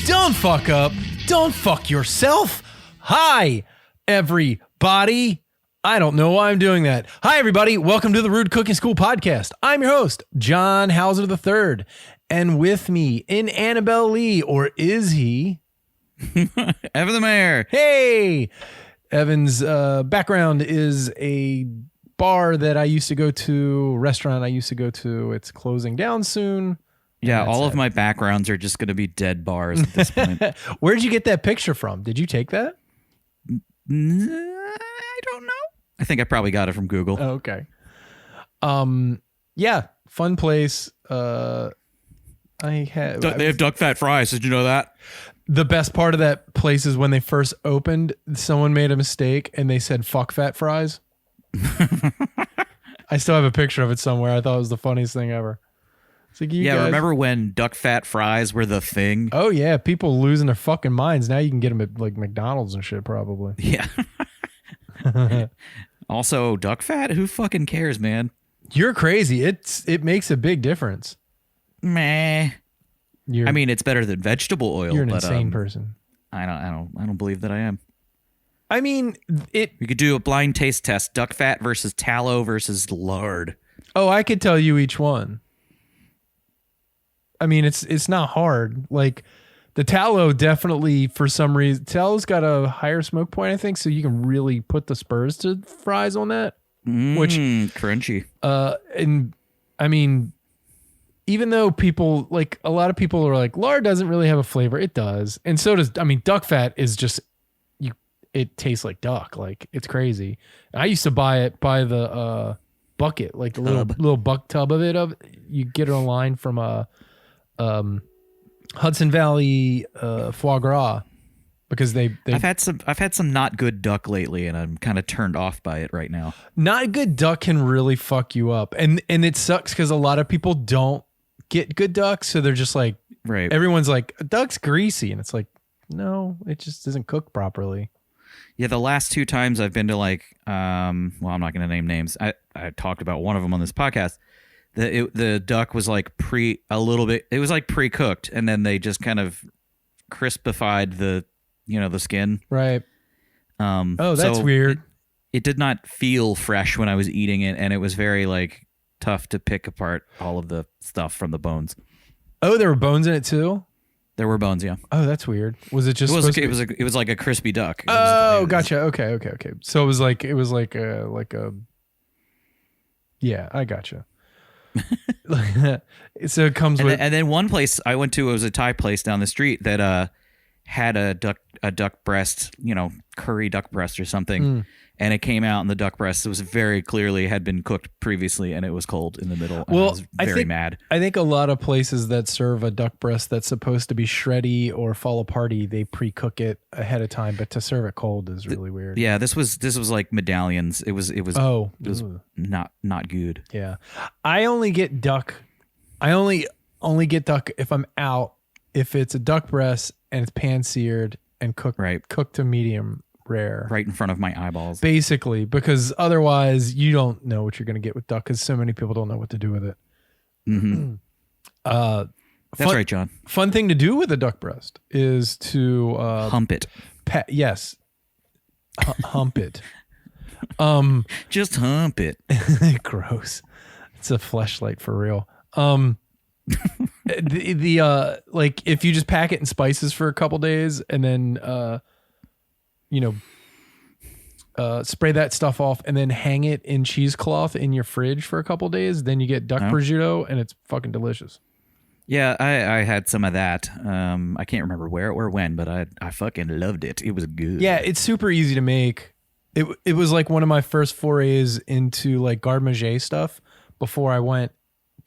Don't fuck up. Don't fuck yourself. Hi, everybody. I don't know why I'm doing that. Hi, everybody. Welcome to the Rude Cooking School podcast. I'm your host, John Hauser III. And with me in Annabelle Lee, or is he? Evan the Mayor. Hey. Evan's background is a bar that I used to go to, restaurant I used to go to. It's closing down soon. Yeah, all of my backgrounds are just going to be dead bars at this point. Where'd you get that picture from? Did you take that? I don't know. I think I probably got it from Google. Oh, okay. Yeah, fun place. They have duck fat fries. Did you know that? The best part of that place is when they first opened, someone made a mistake and they said "fuck fat fries." I still have a picture of it somewhere. I thought it was the funniest thing ever. It's like, guys... remember when duck fat fries were the thing? Oh yeah, people losing their fucking minds. Now you can get them at like McDonald's and shit, probably. Yeah. Also, duck fat? Who fucking cares, man? You're crazy. It makes a big difference. Meh. I mean, it's better than vegetable oil. You're an insane person. I don't believe that I am. I mean, we could do a blind taste test: duck fat versus tallow versus lard. Oh, I could tell you each one. I mean, it's not hard. Like the tallow, definitely for some reason, tallow's got a higher smoke point, I think, so you can really put the spurs to fries on that. Which crunchy. And I mean, even though people like a lot of people are like lard doesn't really have a flavor, it does, and so does. I mean, duck fat is just it tastes like duck, like it's crazy. I used to buy it by the bucket, like the little buck tub of it. You get it online from Hudson Valley foie gras, because they I've had some not good duck lately, and I'm kind of turned off by it right now. Not good duck can really fuck you up, and it sucks because a lot of people don't get good duck, so they're just like, right. Everyone's like, duck's greasy, and it's like, no, it just doesn't cook properly. Yeah, the last two times I've been to like, well, I'm not going to name names. I talked about one of them on this podcast. The duck was like it was like pre-cooked, and then they just kind of crispified the skin. Right. That's weird. It did not feel fresh when I was eating it, and it was very like tough to pick apart all of the stuff from the bones. Oh, there were bones in it too? There were bones, yeah. Oh, that's weird. Was it just it was like a crispy duck. Gotcha. Okay. So it was like a yeah, I gotcha. So it comes with, and then one place I went to, it was a Thai place down the street that had a duck breast, curry duck breast or something, and it came out, and the duck breast was very clearly had been cooked previously, and it was cold in the middle. And I was very mad. I think a lot of places that serve a duck breast that's supposed to be shreddy or fall aparty, they pre-cook it ahead of time, but to serve it cold is really weird. Yeah, this was like medallions. It was not good. Yeah, I only get duck if I'm out. If it's a duck breast and it's pan seared and cooked to medium rare, right in front of my eyeballs, basically, because otherwise you don't know what you're going to get with duck, because so many people don't know what to do with it. Mm-hmm. That's right, John. Fun thing to do with a duck breast is to hump it. Yes, hump it. Just hump it. Gross. It's a fleshlight for real. Like if you just pack it in spices for a couple days and then spray that stuff off and then hang it in cheesecloth in your fridge for a couple days, then you get duck prosciutto, and it's fucking delicious. Yeah, I had some of that. I can't remember where or when, but I fucking loved it. It was good. Yeah, it's super easy to make. It was like one of my first forays into like garde-manger stuff before I went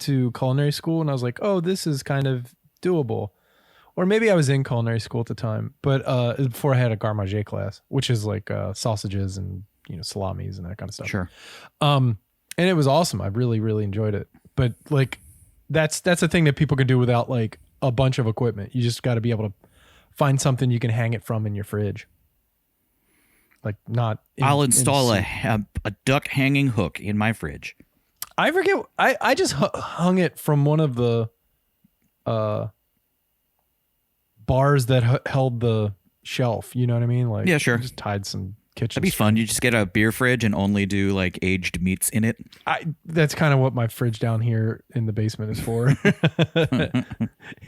to culinary school, and I was like, oh, this is kind of doable. Or maybe I was in culinary school at the time, but before I had a garde-manger class, which is like sausages and salamis and that kind of stuff. Sure. And it was awesome. I really, really enjoyed it. But like that's a thing that people can do without like a bunch of equipment. You just got to be able to find something you can hang it from in your fridge. Like I'll install a duck hanging hook in my fridge. I forget. I just hung it from one of the bars that held the shelf. You know what I mean? Like, Yeah, sure. Just tied some kitchen. That'd be fun. You just get a beer fridge and only do like aged meats in it. That's kind of what my fridge down here in the basement is for.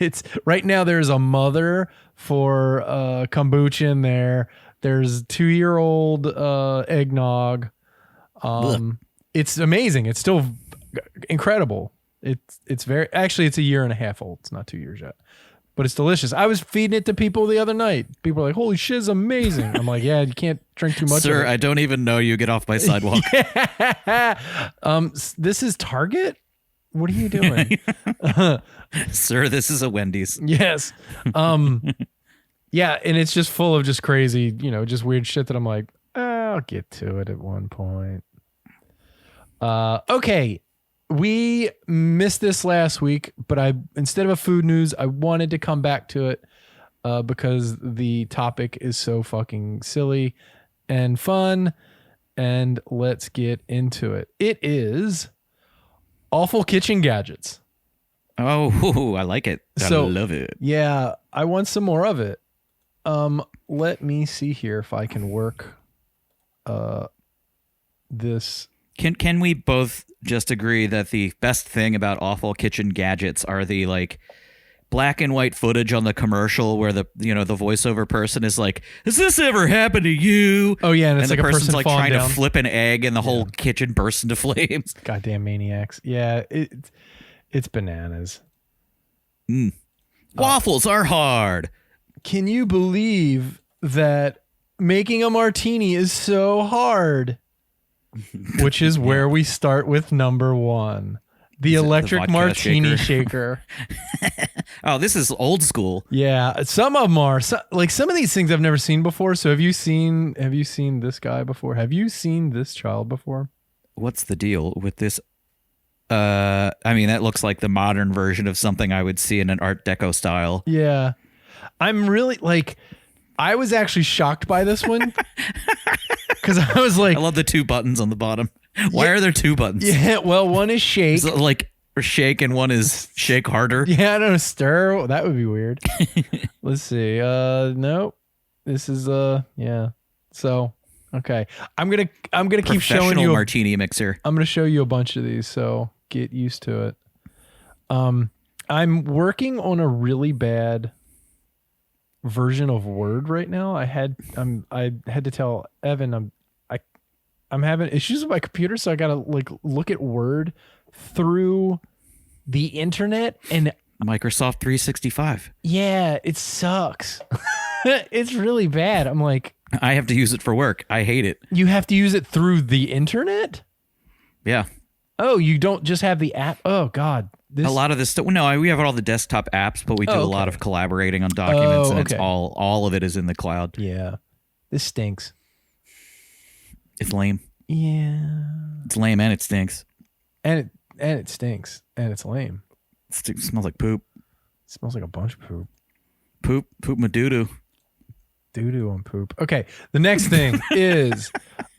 It's right now. There's a mother for kombucha in there. There's 2-year-old eggnog. It's amazing. It's still incredible. It's very actually it's a year and a half old. It's not 2 years yet. But it's delicious. I was feeding it to people the other night. People are like, holy shit, it's amazing. I'm like, yeah, you can't drink too much. Sir, of it. I don't even know you. Get off my sidewalk. This is Target? What are you doing? Sir, this is a Wendy's. Yes. Yeah, and it's just full of just crazy, just weird shit that I'm like, I'll get to it at one point. Okay. We missed this last week, but instead of a food news, I wanted to come back to it because the topic is so fucking silly and fun. And let's get into it. It is awful kitchen gadgets. Oh, I like it. I love it. Yeah, I want some more of it. Let me see here if I can work this. Can we both just agree that the best thing about awful kitchen gadgets are the like black and white footage on the commercial where the the voiceover person is like, "Has this ever happened to you?" Oh yeah, and it's the like a person's person like falling trying down. to flip an egg and the whole kitchen bursts into flames. Goddamn maniacs! Yeah, it's bananas. Waffles are hard. Can you believe that making a martini is so hard? Which is where we start with number one. The electric martini shaker. Oh, this is old school. Yeah, some of them are. Like some of these things I've never seen before. So have you seen this guy before? Have you seen this child before? What's the deal with this? I mean, that looks like the modern version of something I would see in an Art Deco style. Yeah. I'm really like, I was actually shocked by this one. Because I was like, I love the 2 buttons on the bottom. Why are there 2 buttons? Yeah, well, one is shake. Is it like shake and one is shake harder? Yeah, I don't know, stir. Well, that would be weird. Let's see. Nope. This is yeah. So, okay. I'm gonna keep showing you martini mixer. I'm gonna show you a bunch of these, so get used to it. I'm working on a really bad version of Word right now. I had to tell Evan I'm having issues with my computer, so I gotta like look at Word through the internet and Microsoft 365. Yeah, it sucks. It's really bad. I'm like, I have to use it for work. I hate it. You have to use it through the internet? Yeah. Oh, you don't just have the app? Oh God. A lot of this stuff. No, we have all the desktop apps, but we do a lot of collaborating on documents, and it's all of it is in the cloud. Yeah, this stinks. It's lame. Yeah, it's lame and it stinks. And it stinks and it's lame. It smells like poop. It smells like a bunch of poop. Poop my doo doo. Doo doo on poop. Okay, the next thing is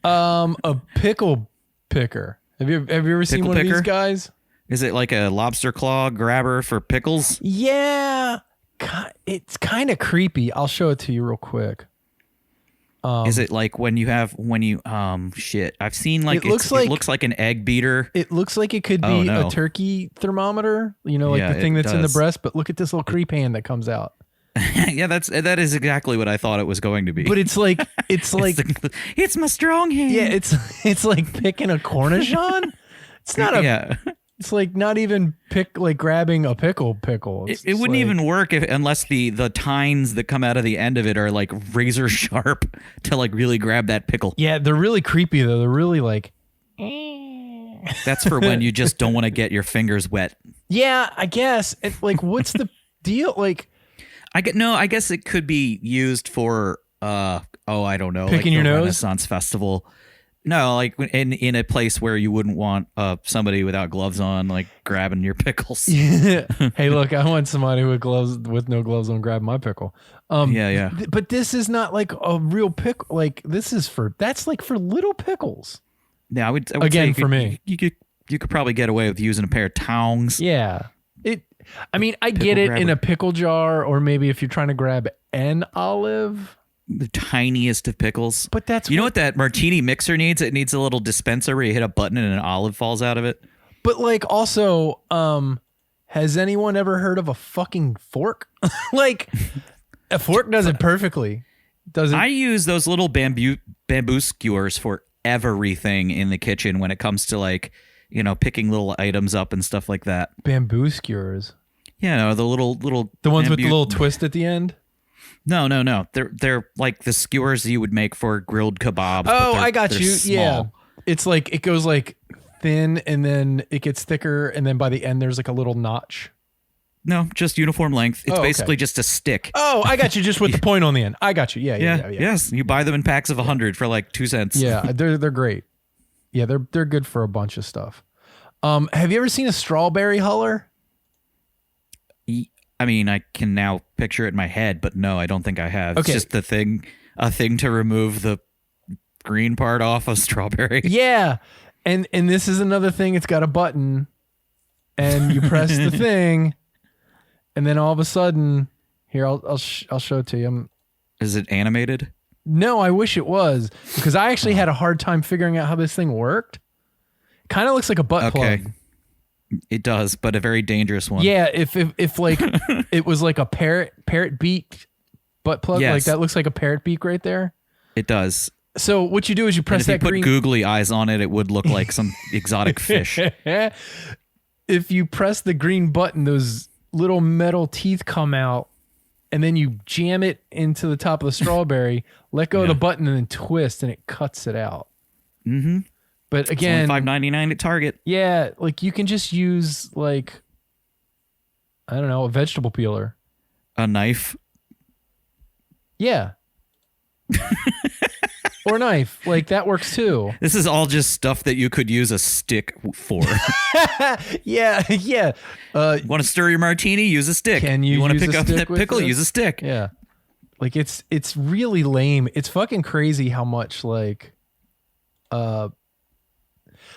a pickle picker. Have you ever seen one of these guys? Is it like a lobster claw grabber for pickles? Yeah. It's kind of creepy. I'll show it to you real quick. Is it like when you shit. I've seen like it looks like an egg beater. It looks like it could be a turkey thermometer, the thing that's in the breast, but look at this little creep hand that comes out. Yeah, that is exactly what I thought it was going to be. But it's like it's my strong hand. Yeah, it's like picking a cornichon. It's not It's like not even grabbing a pickle. It wouldn't even work unless the tines that come out of the end of it are like razor sharp to like really grab that pickle. Yeah, they're really creepy though. They're really like. That's for when you just don't want to get your fingers wet. Yeah, I guess. Like, what's the deal? Like, I guess it could be used for I don't know, picking like your nose? Renaissance festival. No, like in a place where you wouldn't want somebody without gloves on, like grabbing your pickles. Yeah. Hey, look, I want somebody with no gloves on grabbing my pickle. Yeah. But this is not like a real pickle. Like that's like for little pickles. Yeah, I would again say for me. You could probably get away with using a pair of tongs. Yeah. I mean, I Pickle get it grabber. in a pickle jar, or maybe if you're trying to grab an olive. The tiniest of pickles. But that's you know what that martini mixer needs? It needs a little dispenser where you hit a button and an olive falls out of it. But like, also, has anyone ever heard of a fucking fork? Like, a fork does it perfectly. Does it? I use those little bamboo skewers for everything in the kitchen when it comes to like, picking little items up and stuff like that. Bamboo skewers. Yeah, no, the little the ones with the little twist at the end. No. They're like the skewers you would make for grilled kebabs. Oh, I got you. Small. Yeah, it's like it goes like thin and then it gets thicker, and then by the end there's like a little notch. No, just uniform length. It's basically just a stick. Oh, I got you. Just with the point on the end. I got you. Yeah. Yes, you buy them in packs of 100 for like 2 cents. Yeah, they're great. Yeah, they're good for a bunch of stuff. Have you ever seen a strawberry huller? I mean, I can now picture it in my head, but no, I don't think I have. Okay. It's just a thing to remove the green part off of strawberry. Yeah, and this is another thing. It's got a button, and you press the thing, and then all of a sudden, here I'll show it to you. Is it animated? No, I wish it was, because I actually had a hard time figuring out how this thing worked. Kind of looks like a butt plug. It does, but a very dangerous one. Yeah, if like it was like a parrot beak butt plug, yes. like that looks like a parrot beak right there. It does. So what you do is you press that green. If you put googly eyes on it, it would look like some exotic fish. If you press the green button, those little metal teeth come out, and then you jam it into the top of the strawberry, let go of the button, and then twist, and it cuts it out. Mm-hmm. But again, $5.99 at Target. Yeah, like you can just use like, I don't know, a vegetable peeler. A knife. Yeah. Or a knife. Like that works too. This is all just stuff that you could use a stick for. Yeah. Want to stir your martini? Use a stick. Can you want to use pick a up stick that with pickle? this? Use a stick. Yeah. Like it's really lame. It's fucking crazy how much like,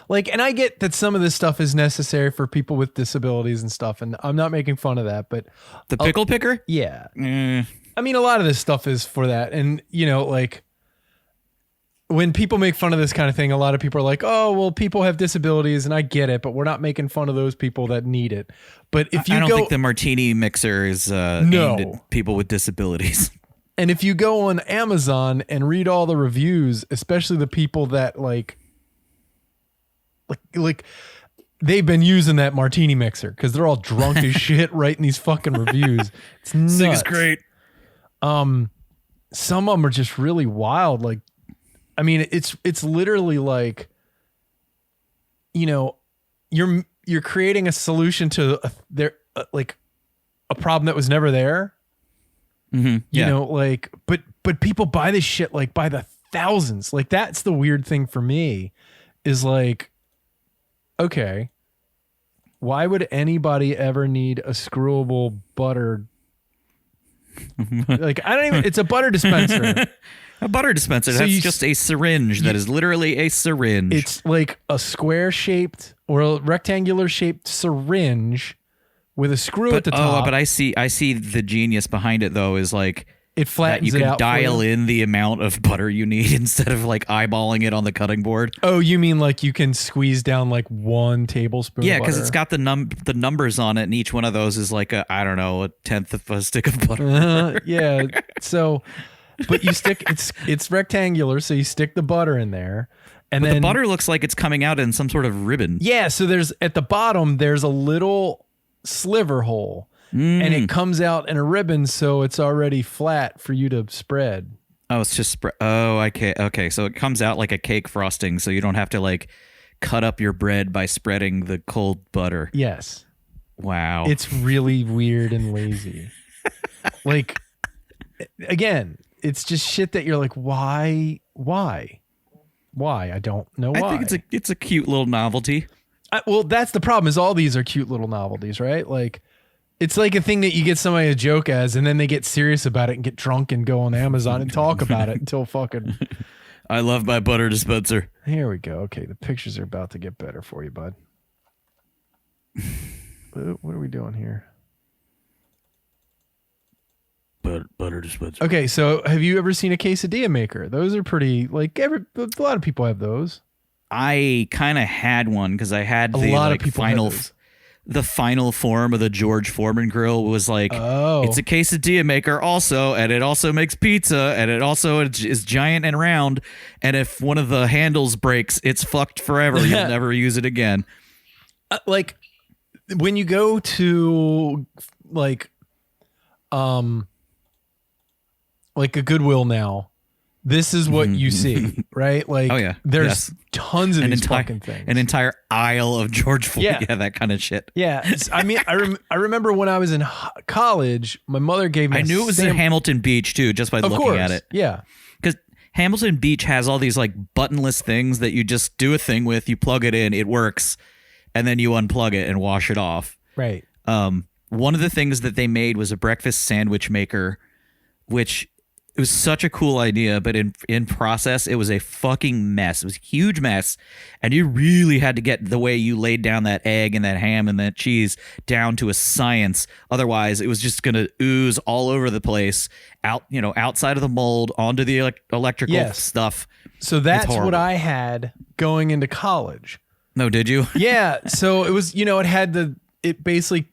and I get that some of this stuff is necessary for people with disabilities and stuff, and I'm not making fun of that, but the pickle picker? Yeah. I mean, a lot of this stuff is for that. And, like when people make fun of this kind of thing, a lot of people are like, oh, well, people have disabilities, and I get it, but we're not making fun of those people that need it. But if you I don't think the martini mixer is aimed at people with disabilities. And if you go on Amazon and read all the reviews, especially the people that like they've been using that martini mixer because they're all drunk as shit writing these fucking reviews. It's nuts. This thing is great. Some of them are just really wild. Like, I mean, it's literally like, you're creating a solution to a problem that was never there. Mm-hmm. Yeah. But people buy this shit like by the thousands. Like that's the weird thing for me is like, okay, why would anybody ever need a screwable butter? Like, I don't even, it's a butter dispenser. A butter dispenser. So That's just a syringe. That is literally a syringe. It's like a square shaped or a rectangular shaped syringe with a screw at the top. Oh, but I see the genius behind it though is like it flattens it out. You can dial in the amount of butter you need instead of like eyeballing it on the cutting board. Oh, you mean like you can squeeze down like 1 tablespoon? Yeah, because it's got the numbers on it, and each one of those is like a 1/10 of a stick of butter. Yeah. So, but you stick it's rectangular, so you stick the butter in there, and then the butter looks like it's coming out in some sort of ribbon. Yeah. So there's at the bottom there's a little sliver hole. And it comes out in a ribbon, so it's already flat for you to spread. Oh, it's just spread. Oh, okay. So it comes out like a cake frosting, so you don't have to like cut up your bread by spreading the cold butter. Yes. Wow. It's really weird and lazy. Like, again, it's just shit that you're like, why? I don't know why. I think it's a cute little novelty. Well, that's the problem. Is all these are cute little novelties, right? Like. It's like a thing that you get somebody to joke as, and then they get serious about it and get drunk and go on Amazon and talk about it until fucking. I love my butter dispenser. Here we go. Okay, the pictures are about to get better for you, bud. What are we doing here? butter dispenser. Okay, so have you ever seen a quesadilla maker? Those are pretty, like, a lot of people have those. I kind of had one because I had A the lot of like people have those. the final form of the George Foreman grill was like, Oh. it's a quesadilla maker also, and it also makes pizza, and it also is giant and round, and if one of the handles breaks, it's fucked forever. You'll never use it again. Like, when you go to, like a Goodwill now, this is what you see, right? Like, Oh, yeah. there's Yes. tons of An these entire fucking things. An entire aisle of George Foreman. Yeah. Yeah, that kind of shit. Yeah, I mean, I remember when I was in college, my mother gave me. I knew it was in Hamilton Beach too, just by looking at it. Yeah, Because Hamilton Beach has all these like buttonless things that you just do a thing with, you plug it in, it works, and then you unplug it and wash it off. right. One of the things that they made was a breakfast sandwich maker, which it was such a cool idea, but in process, it was a fucking mess. It was a huge mess, and you really had to get the way you laid down that egg and that ham and that cheese down to a science. Otherwise, it was just gonna ooze all over the place, outside of the mold onto the electrical Yes. stuff. So that's horrible. what I had going into college. No, did you? Yeah, so it was, it basically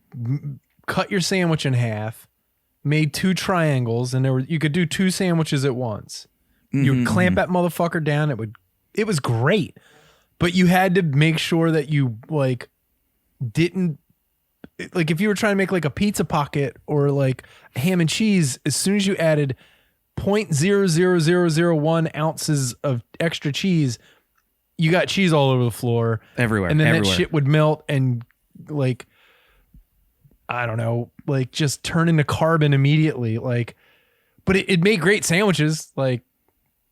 cut your sandwich in half, made two triangles, and you could do two sandwiches at once. You would clamp that motherfucker down. It was great, but you had to make sure that you didn't, if you were trying to make like a pizza pocket or like ham and cheese, as soon as you added 0.00001 ounces of extra cheese, you got cheese all over the floor Everywhere. and then everywhere. that shit would melt and I don't know, just turn into carbon immediately. But it made great sandwiches.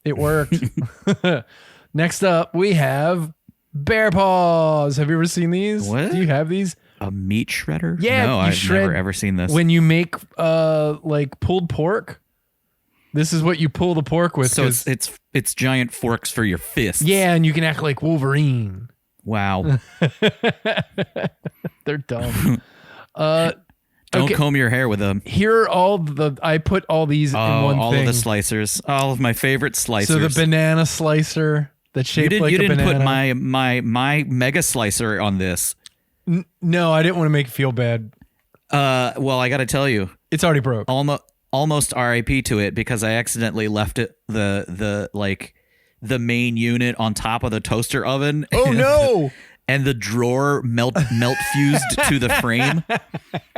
It worked. Next up, we have bear paws. Have you ever seen these? What? Do you have these? A meat shredder? Yeah, No, you I've shred- never ever seen this. When you make pulled pork, this is what you pull the pork with. So 'cause- it's giant forks for your fists. yeah, and you can act like Wolverine. Wow. They're dumb. Don't Okay. comb your hair with them. Here are I put all these in one all thing. of the slicers. All of my favorite slicers. So the banana slicer that's shaped like you a didn't banana. put my mega slicer on this. No, I didn't want to make you feel bad. Well, I got to tell you, It's already broke. almost RIP to it because I accidentally left it the main unit on top of the toaster oven. Oh no! And the drawer melt fused to the frame,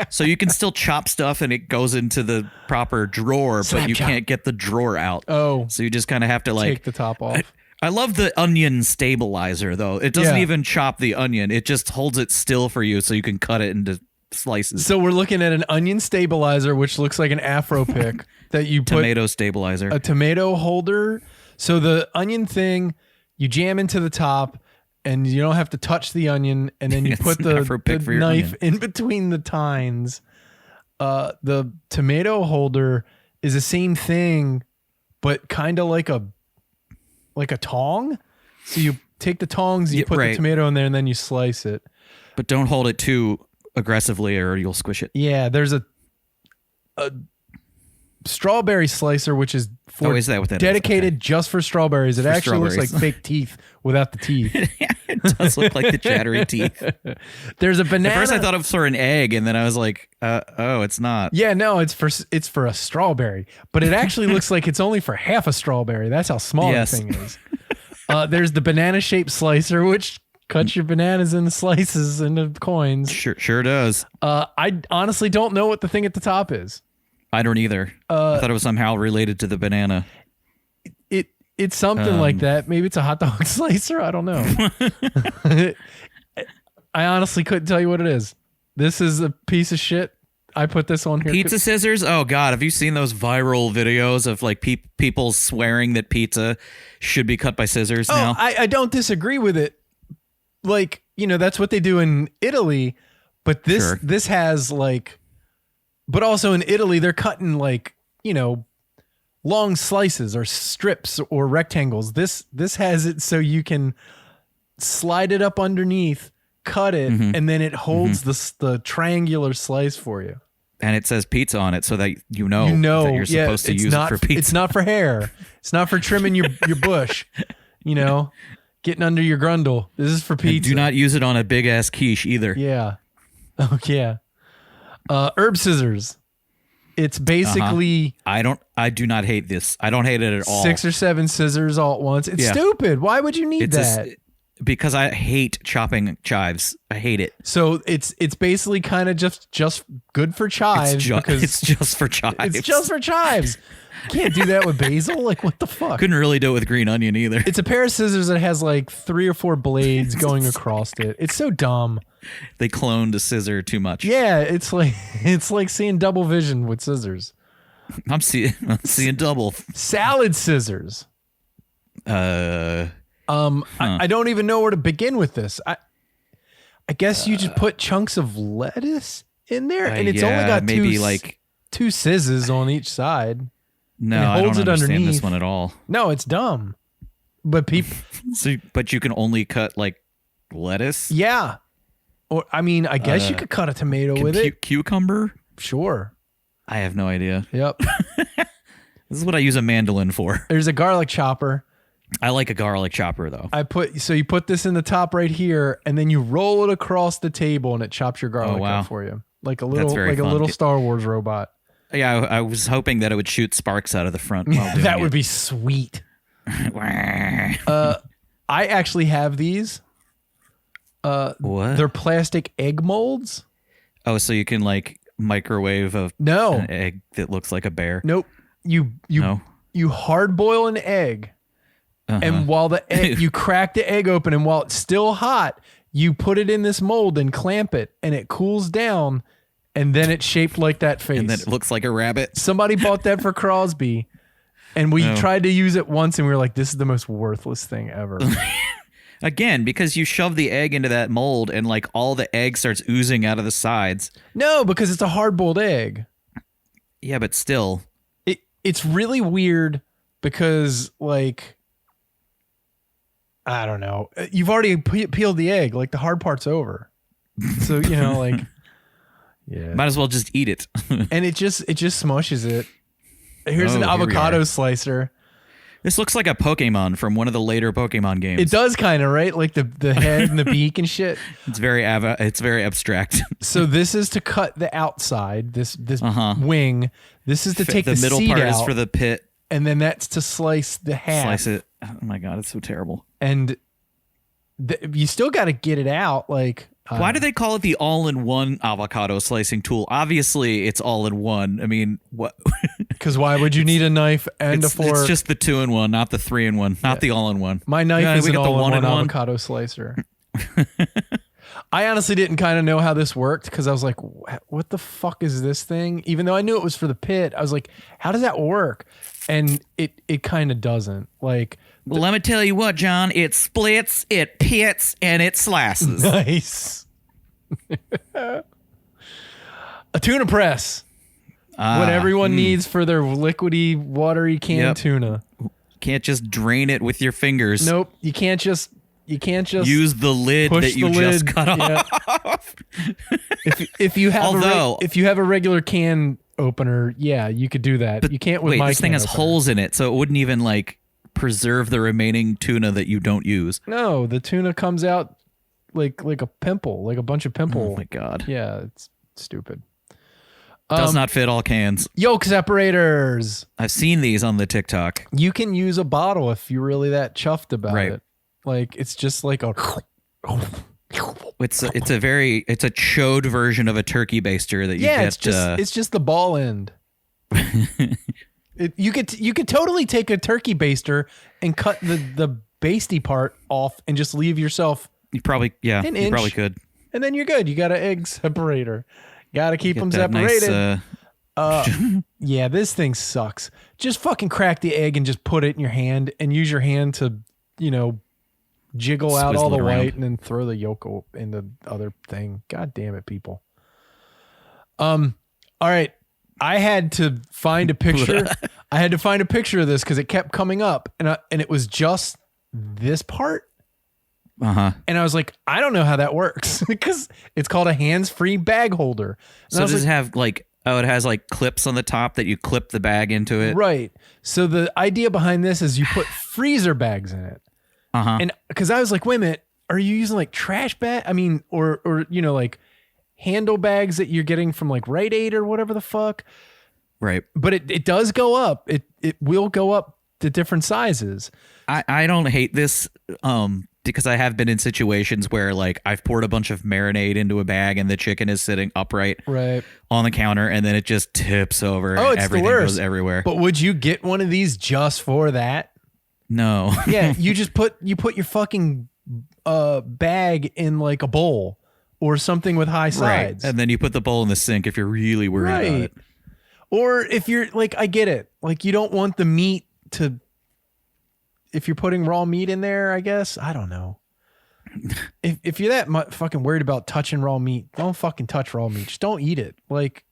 so you can still chop stuff and it goes into the proper drawer, Slap but you chop. can't get the drawer out. Oh, So you just kind of have to take the top off. I love the onion stabilizer though. It doesn't Yeah. even chop the onion; it just holds it still for you, so you can cut it into slices. So we're looking at an onion stabilizer, which looks like an afro pick that you put Tomato stabilizer. a tomato holder. So the onion thing, you jam into the top, and you don't have to touch the onion, and then you It's put an afro pick the for your knife onion. in between the tines. The tomato holder is the same thing, but kind of like a tong. So you take the tongs, you Yeah, put the right. tomato in there, and then you slice it. But don't hold it too aggressively or you'll squish it. Yeah, there's a strawberry slicer, which is for Is that what that is? dedicated just for strawberries. It For actually looks strawberries. like fake teeth without the teeth. It does look like the chattery teeth. At There's a banana. first I thought it was for an egg, and then I was like, oh, it's not. Yeah, no, it's for a strawberry, but it actually looks like it's only for half a strawberry. That's how small Yes. that thing is. There's the banana shaped slicer, which cuts your bananas into slices into coins. Sure does. I honestly don't know what the thing at the top is. I don't either. I thought it was somehow related to the banana. It's something like that. Maybe it's a hot dog slicer. I don't know. I honestly couldn't tell you what it is. This is a piece of shit. I put this on here. Pizza scissors? Oh God, have you seen those viral videos of like people swearing that pizza should be cut by scissors Oh, now? I don't disagree with it. That's what they do in Italy, but Sure. this has but also in Italy, they're cutting long slices or strips or rectangles. This has it so you can slide it up underneath, cut it, and then it holds the triangular slice for you. And it says pizza on it so that you that you're yeah, supposed to use it for pizza. It's not for hair. It's not for trimming your bush, getting under your grundle. This is for pizza. And do not use it on a big ass quiche either. Yeah. Oh, yeah. Herb scissors. It's basically I do not hate this. I don't hate it at all. 6 or 7 scissors all at once. It's stupid. Why would you need that? Because I hate chopping chives. I hate it. So it's basically kind of just good for chives. It's just for chives. It's just for chives. Can't do that with basil. Like, what the fuck? Couldn't really do it with green onion either. It's a pair of scissors that has like 3 or 4 blades going across it. It's so dumb. They cloned a scissor too much. Yeah, it's like seeing double vision with scissors. I'm seeing double. Salad scissors. I don't even know where to begin with this. I guess you just put chunks of lettuce in there, and it's only got two scissors on each side. No, I don't understand this one at all. No, it's dumb. But people, but you can only cut like lettuce. Yeah, or I mean, I guess you could cut a tomato with it. Cucumber. Sure. I have no idea. Yep. This is what I use a mandolin for. There's a garlic chopper. I like a garlic chopper though. You put this in the top right here, and then you roll it across the table, and it chops your garlic up for you, like a little Star Wars robot. Yeah, I was hoping that it would shoot sparks out of the front. While doing that would be sweet. I actually have these. What? They're plastic egg molds. Oh, so you can like microwave an egg that looks like a bear? Nope. You hard boil an egg. And while the egg, you crack the egg open, and while it's still hot, you put it in this mold and clamp it, and it cools down, and then it's shaped like that face. And then it looks like a rabbit. Somebody bought that for Crosby, and we tried to use it once, and we were like, this is the most worthless thing ever. Again, because you shove the egg into that mold, and like all the egg starts oozing out of the sides. No, because it's a hard-boiled egg. Yeah, but still. It's really weird because, like, I don't know. You've already peeled the egg. Like, the hard part's over. So, like, yeah. Might as well just eat it. And it just smushes it. Here's an avocado slicer. This looks like a Pokemon from one of the later Pokemon games. It does kind of, right? Like the head and the beak and shit. It's very abstract. So this is to cut the outside, this wing. This is to take the middle seed part out, is for the pit. And then that's to slice the half. Slice it. Oh my God, it's so terrible. And you still got to get it out. Like, why do they call it the all-in-one avocado slicing tool? Obviously, it's all-in-one. I mean, what? Because why would you need a knife and a fork? It's just the 2-in-1, not the 3-in-1, not the all-in-one. My knife is an all-in-one avocado slicer. I honestly didn't kind of know how this worked because I was like, what the fuck is this thing? Even though I knew it was for the pit, I was like, how does that work? And it kind of doesn't. Like, well, let me tell you what, John. It splits, it pits, and it slices. Nice. A tuna press. What everyone needs for their liquidy, watery canned tuna. Can't just drain it with your fingers. Nope. You can't just use the lid that you just cut off. If you have a regular can opener, yeah, you could do that. But you can't with my this thing has opener. Holes in it, so it wouldn't even like preserve the remaining tuna that you don't use. No, the tuna comes out like a pimple, like a bunch of pimple. Oh my God. Yeah, it's stupid. Does not fit all cans. Yolk separators. I've seen these on the TikTok. You can use a bottle if you're really that chuffed about it. Like, it's just like a it's a chode version of a turkey baster that you get. It's just the ball end. You could totally take a turkey baster and cut the basty part off and just leave yourself. You probably could. And then you're good. You got an egg separator. Got to keep them separated. Yeah, this thing sucks. Just fucking crack the egg and just put it in your hand and use your hand to, jiggle out all the white and then throw the yolk in the other thing. God damn it, people. All right. I had to find a picture. I had to find a picture of this because it kept coming up and it was just this part. And I was like, I don't know how that works because it's called a hands-free bag holder. And so does it have like Oh, it has like clips on the top that you clip the bag into it. Right. So the idea behind this is you put freezer bags in it. Uh-huh. And because I was like, wait a minute, are you using like trash bag? I mean, or like handle bags that you're getting from like Rite Aid or whatever the fuck. Right. But it does go up. It will go up to different sizes. I don't hate this because I have been in situations where like I've poured a bunch of marinade into a bag and the chicken is sitting upright on the counter and then it just tips over. Oh, and it's everything the worst. goes everywhere. But would you get one of these just for that? No. Yeah, you just put your fucking bag in like a bowl or something with high sides. Right. And then you put the bowl in the sink if you're really worried about it. Or if you're like, I get it. Like you don't want the meat to, if you're putting raw meat in there, I guess. I don't know. If you're that fucking worried about touching raw meat, don't fucking touch raw meat. Just don't eat it. Like,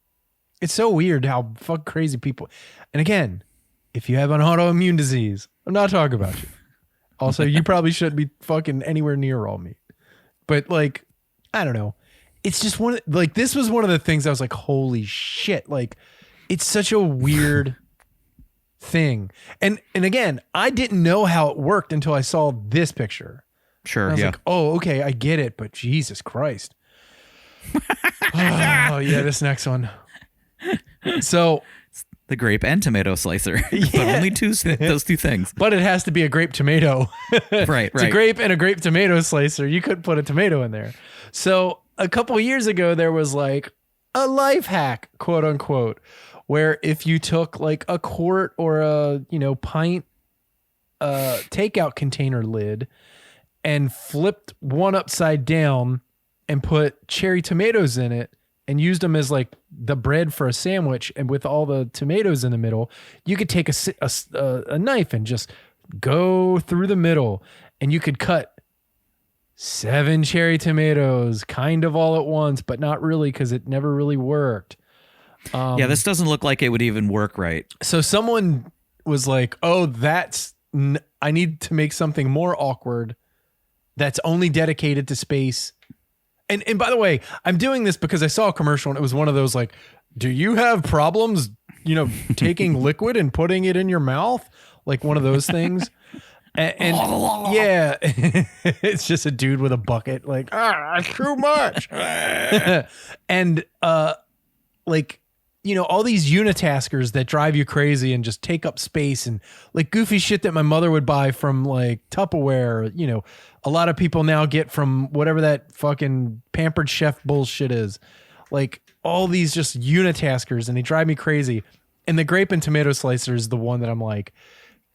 it's so weird how fucking crazy people. And again, if you have an autoimmune disease, I'm not talking about you. Also, you probably shouldn't be fucking anywhere near raw meat. But like, I don't know. It's just this was one of the things I was like, holy shit. Like, it's such a weird thing. And again, I didn't know how it worked until I saw this picture. Sure. And I was yeah. like, oh, okay, I get it, but Jesus Christ. Oh yeah, this next one. So the grape and tomato slicer. But only those two things. But it has to be a grape tomato. Right. It's a grape and a grape tomato slicer. You couldn't put a tomato in there. So a couple years ago, there was like a life hack, quote unquote, where if you took like a quart or a pint takeout container lid and flipped one upside down and put cherry tomatoes in it and used them as like the bread for a sandwich, and with all the tomatoes in the middle, you could take a knife and just go through the middle, and you could cut 7 cherry tomatoes kind of all at once, but not really because it never really worked. Yeah, this doesn't look like it would even work right. So someone was like, oh, I need to make something more awkward that's only dedicated to space. And by the way, I'm doing this because I saw a commercial and it was one of those like, do you have problems, taking liquid and putting it in your mouth? Like one of those things. And yeah, it's just a dude with a bucket like, too much. And like, all these unitaskers that drive you crazy and just take up space and like goofy shit that my mother would buy from like Tupperware, a lot of people now get from whatever that fucking Pampered Chef bullshit is. Like all these just unitaskers, and they drive me crazy. And the grape and tomato slicer is the one that I'm like,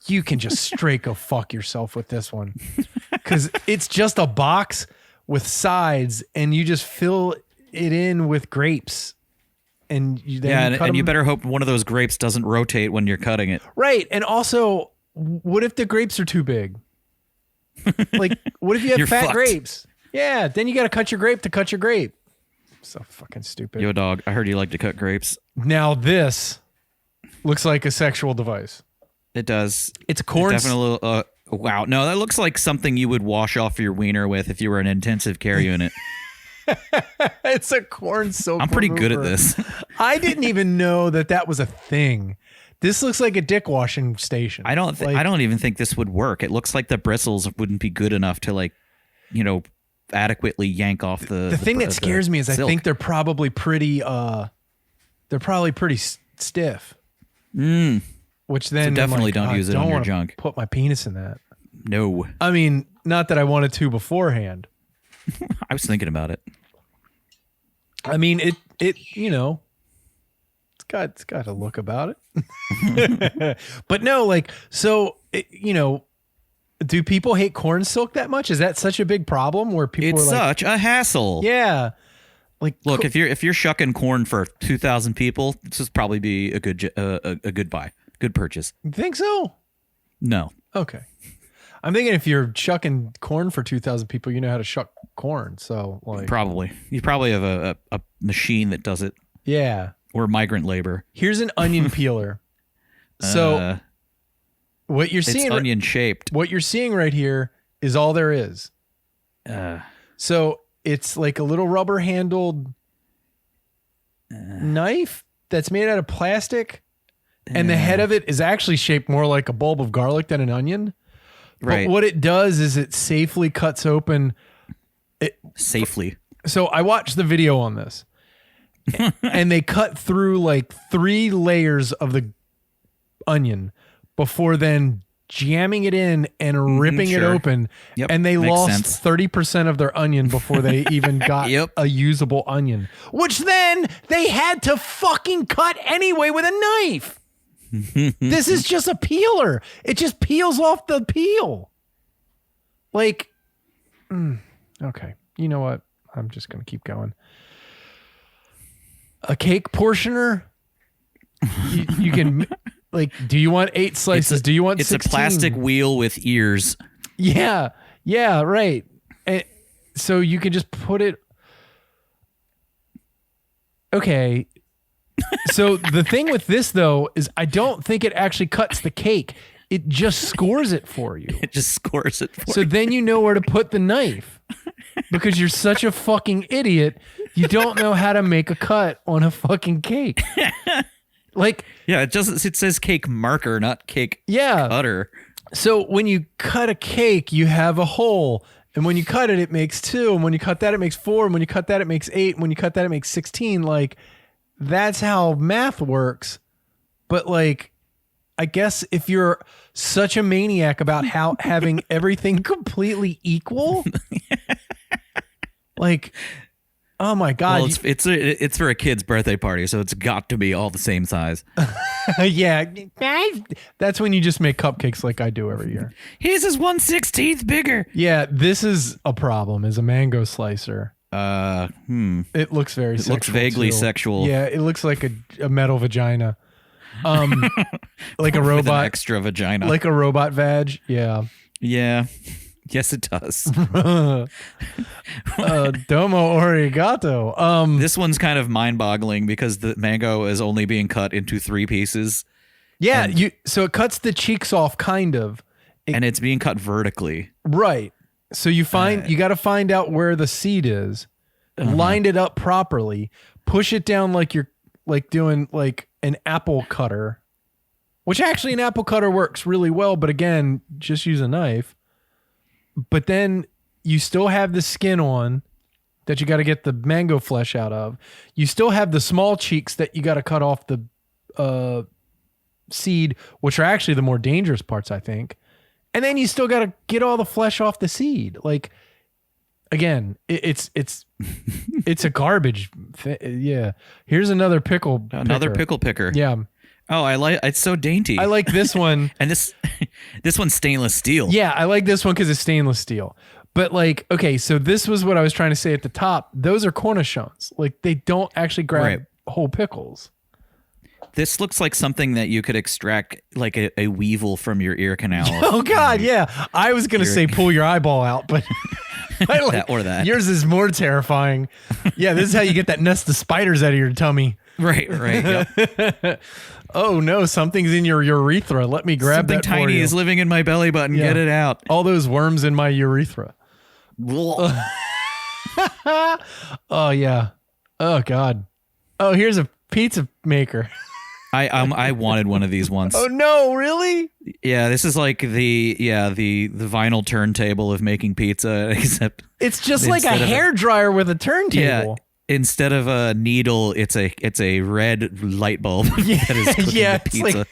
you can just straight go fuck yourself with this one. Cause it's just a box with sides and you just fill it in with grapes. And you better hope one of those grapes doesn't rotate when you're cutting it. Right. And also, what if the grapes are too big? Like, what if you have fat fucked. grapes? Yeah, then you got to cut your grape to cut your grape. So fucking stupid. Yo, dog, I heard you like to cut grapes. Now this looks like a sexual device. It does. It's a corn. Definitely. Wow. No, that looks like something you would wash off your wiener with if you were in an intensive care unit. It's a corn silk. I'm pretty good at remover. this. I didn't even know that was a thing. This looks like a dick washing station. I don't even think this would work. It looks like the bristles wouldn't be good enough to like, adequately yank off the thing that scares me is silk. I think they're probably pretty stiff. Which then definitely don't use it on your junk. Put my penis in that. No. I mean, not that I wanted to beforehand. I was thinking about it. I mean, it's got a look about it. But no, like, so, do people hate corn silk that much? Is that such a big problem where people It's are like, such a hassle. yeah. Like, Look, if you're shucking corn for 2,000 people, this would probably be a good buy, good purchase. you think so? No. Okay. I'm thinking if you're shucking corn for 2,000 people, you know how to shuck corn. So like, Probably. You probably have a machine that does it, yeah. or migrant labor. Here's an onion peeler. So what you're It's seeing, onion shaped. what you're seeing right here is all there is. So it's like a little rubber handled knife, that's made out of plastic, and the head of it is actually shaped more like a bulb of garlic than an onion. Right. But what it does is it safely cuts open. Safely. So I watched the video on this, and they cut through like 3 layers of the onion before then jamming it in and ripping it open. Yep, and they makes lost sense. 30% of their onion before they even got a usable onion, which then they had to fucking cut anyway with a knife. This is just a peeler. It just peels off the peel. Like, okay. You know what? I'm just going to keep going. A cake portioner. You can, like, do you want 8 slices? Do you want 16? It's a plastic wheel with ears. Yeah. Yeah, right. And so you can just put it. Okay. So the thing with this, though, is I don't think it actually cuts the cake. It just scores it for you. It just scores it for you. So then you know where to put the knife. Because you're such a fucking idiot. You don't know how to make a cut on a fucking cake. Like, yeah, it says cake marker, not cake cutter. So when you cut a cake, you have a hole. And when you cut it, it makes 2. And when you cut that, it makes 4. And when you cut that, it makes 8. And when you cut that, it makes 16. Like, that's how math works. But like, I guess if you're such a maniac about how having everything completely equal, like, oh my God. Well, it's for a kid's birthday party, so it's got to be all the same size. Yeah. That's when you just make cupcakes like I do every year. His is 1/16 bigger. Yeah, this is a problem, is a mango slicer. It looks very sexual. It looks vaguely too. sexual. Yeah, it looks like a metal vagina. Like a robot. With an extra vagina. Like a robot vag. Yeah. Yeah. Yes, it does. Domo arigato. This one's kind of mind-boggling because the mango is only being cut into 3 pieces. Yeah, so it cuts the cheeks off, kind of. And it's being cut vertically. Right. So you got to find out where the seed is, line it up properly, push it down like you're like doing like an apple cutter, which actually an apple cutter works really well. But again, just use a knife. But then you still have the skin on that you got to get the mango flesh out of. You still have the small cheeks that you got to cut off the seed, which are actually the more dangerous parts, I think. And then you still got to get all the flesh off the seed. Like, again, it's a garbage. Yeah. Here's another pickle. Another pickle picker. Yeah. Oh, it's so dainty. I like this one. And this one's stainless steel. Yeah, I like this one because it's stainless steel. But like, okay, so this was what I was trying to say at the top. Those are cornichons. Like, they don't actually grab whole pickles. This looks like something that you could extract like a weevil from your ear canal. Oh God, yeah. I was gonna say pull your eyeball out, but I like, that or that. Yours is more terrifying. Yeah, this is how you get that nest of spiders out of your tummy. Right. Yep. Oh no, something's in your urethra. Let me grab something that for tiny you. is living in my belly button. Yeah. Get it out. All those worms in my urethra. Oh yeah. Oh God. Oh, here's a pizza maker. I wanted one of these once. Oh no, really? Yeah, this is like the vinyl turntable of making pizza, except it's just like a hairdryer with a turntable. Yeah, instead of a needle, it's a red light bulb that is cooking the pizza.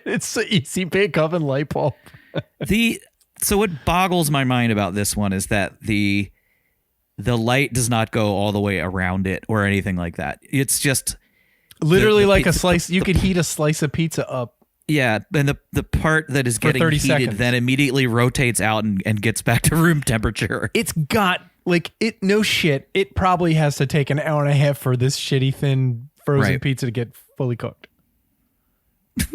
It's an easy bake oven light bulb. So what boggles my mind about this one is that the light does not go all the way around it or anything like that. It's just literally like a slice. You could heat a slice of pizza up. Yeah, and the part that is getting heated 30 seconds. then immediately rotates out and gets back to room temperature. It's got like it. No shit. It probably has to take an hour and a half for this shitty thin frozen pizza to get fully cooked.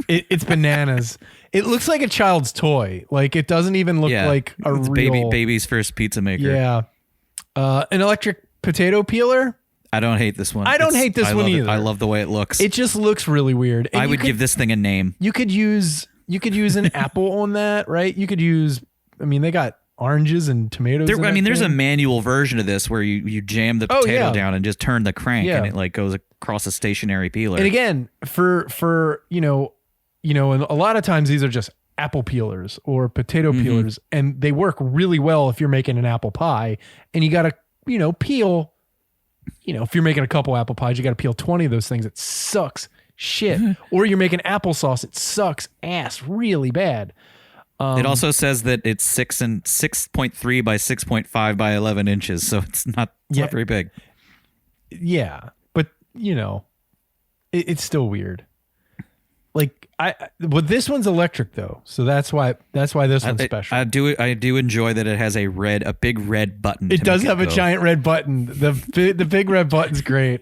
It's bananas. It looks like a child's toy. Like it doesn't even look like a real baby's first pizza maker. Yeah. An electric potato peeler. I don't hate this one. I don't hate this one either. I love the way it looks. It just looks really weird. And I would give this thing a name. You could use an apple on that, right? You could use. I mean, they got oranges and tomatoes. There's a manual version of this where you jam the potato down and just turn the crank and it like goes across a stationary peeler. And again, for and a lot of times these are just apple peelers or potato peelers, and they work really well if you're making an apple pie and you got to, peel, if you're making a couple apple pies, you got to peel 20 of those things. It sucks shit. Or you're making applesauce. It sucks ass really bad. It also says that it's 6.3 by 6.5 by 11 inches. So it's not very big. Yeah. But it's still weird. Like this one's electric though, so that's why this one's special. I do enjoy that it has a big red button. It does have a giant red button. The big red button's great.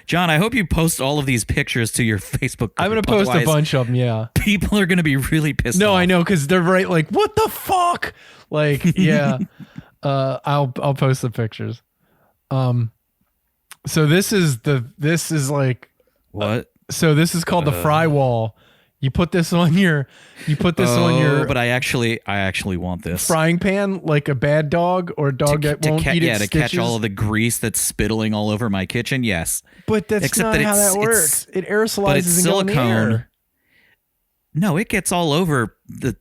John, I hope you post all of these pictures to your Facebook. I'm gonna post a bunch of them. Yeah, people are gonna be really pissed. No, off. I know because they're right. Like, what the fuck? Like, yeah. I'll post the pictures. So this is like what? So this is called the fry wall. You put this on your but I actually want this frying pan like a bad dog or a dog that won't eat its to stitches. catch all of the grease that's spittling all over my kitchen. Yes, but that's not how that works. It aerosolizes and goes in the air. No, it gets all over the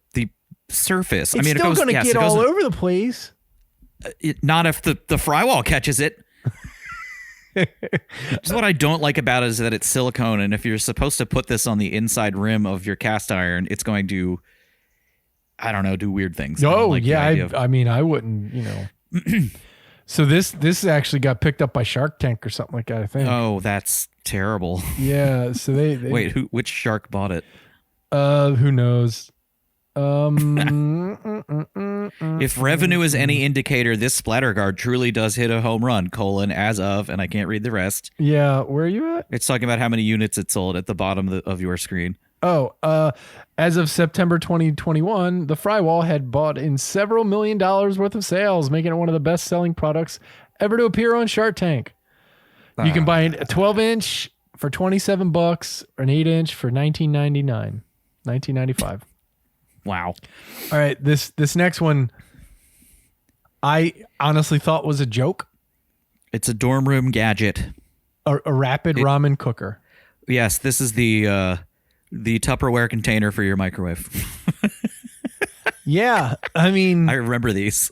surface. It's still going to get all over the place. Not if the fry wall catches it. Just what I don't like about it is that it's silicone, and if you're supposed to put this on the inside rim of your cast iron, it's going to, I don't know, do weird things. Oh, yeah. I mean, I wouldn't, So this actually got picked up by Shark Tank or something like that, I think. Oh, that's terrible. Yeah. So they wait, which shark bought it? Who knows? If revenue is any indicator, this splatter guard truly does hit a home run, as of, and I can't read the rest. Yeah, where are you at? It's talking about how many units it sold at the bottom of your screen. Oh, as of September 2021, the fry wall had bought in several $1 million worth of sales, making it one of the best-selling products ever to appear on Shark Tank. You can buy a 12-inch for $27 or an 8-inch for $19.95. Wow. All right, this next one I honestly thought was a joke. It's a dorm room gadget. A rapid ramen cooker. Yes, this is the Tupperware container for your microwave. Yeah, I mean, I remember these.